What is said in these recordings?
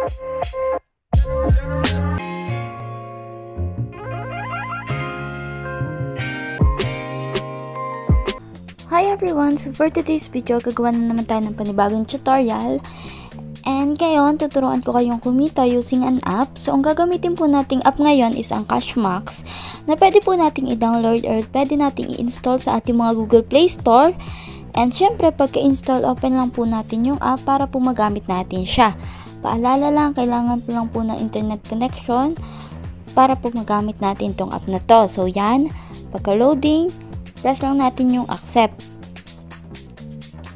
Hi everyone! So for today's video, gagawa na naman tayo ng panibagong tutorial. And ngayon, tuturuan ko kayong kumita using an app. So ang gagamitin po nating app ngayon is ang Cashmax na pwede po nating i-download or pwede nating i-install sa ating mga Google Play Store. And syempre, pagka-install, open lang po natin yung app para po magamit natin siya. Paalala lang, kailangan po lang po ng internet connection para po magamit natin tong app na to. So yan, pagka-loading, press lang natin yung accept.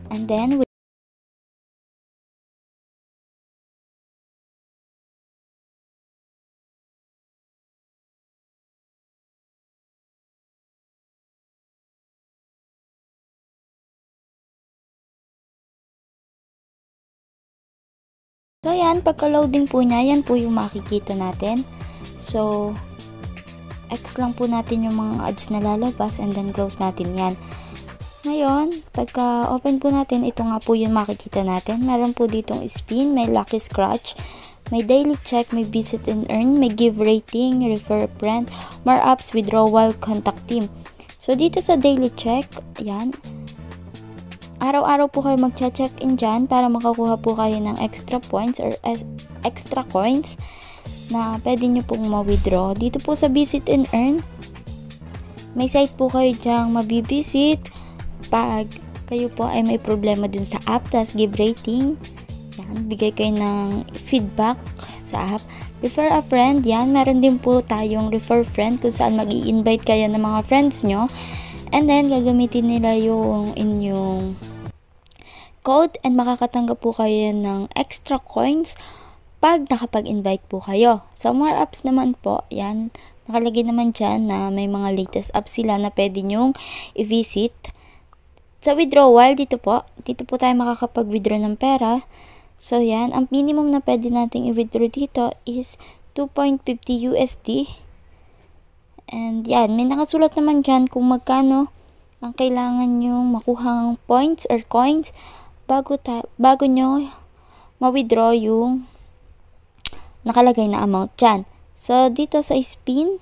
And then, so yan, pagka-loading po niya, yan po yung makikita natin. So, X lang po natin yung mga ads na lalabas and then close natin yan. Ngayon, pagka open po natin, ito nga po yung makikita natin. Meron po ditong spin, may lucky scratch, may daily check, may visit and earn, may give rating, refer a friend, more apps, withdrawal, contact team. So, dito sa daily check, yan, araw-araw po kayo magcha-check in dyan para makakuha po kayo ng extra points or extra coins na pwede nyo pong ma-withdraw. Dito po sa visit and earn, may site po kayo dyang mabibisit pag kayo po ay may problema dun sa app. Tas give rating, yan, bigay kayo ng feedback sa app. Refer a friend, yan, meron din po tayong refer friend kung saan mag-i-invite kayo ng mga friends nyo. And then, gagamitin nila yung inyong code and makakatanggap po kayo ng extra coins pag nakapag-invite po kayo. Sa more apps naman po, yan, nakalagay naman dyan na may mga latest apps sila na pwede nyong i-visit. Sa withdrawal, dito po tayo makakapag-withdraw ng pera. So, yan, ang minimum na pwede nating i-withdraw dito is 2.50 USD. And yan, may nakasulat naman dyan kung magkano ang kailangan nyong makuhang points or coins bago nyo ma-withdraw yung nakalagay na amount dyan. So, dito sa spin,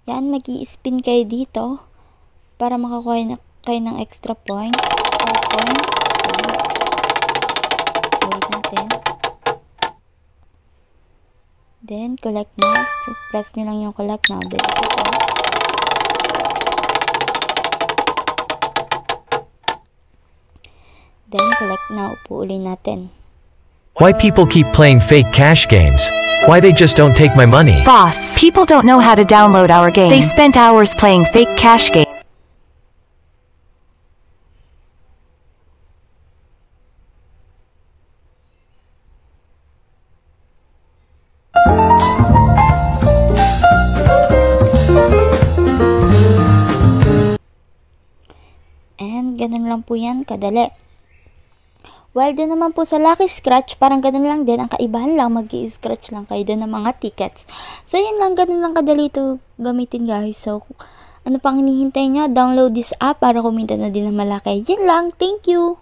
yan, mag-i-spin kayo dito para makakuha kayo ng extra points or coins. Wait natin. Then, collect now. Press nyo lang yung collect now. Then, collect now po uli natin. Why people keep playing fake cash games? Why they just don't take my money? Boss, people don't know how to download our game. They spent hours playing fake cash games. And ganun lang po yan, kadali. While doon naman po sa Lucky Scratch, parang ganun lang din. Ang kaibahan lang, mag-i-scratch lang kayo doon ng mga tickets. So, yun lang, ganun lang kadali ito gamitin, guys. So, ano pang hinihintay nyo? Download this app para kumita na din ng malaki. Yun lang, thank you!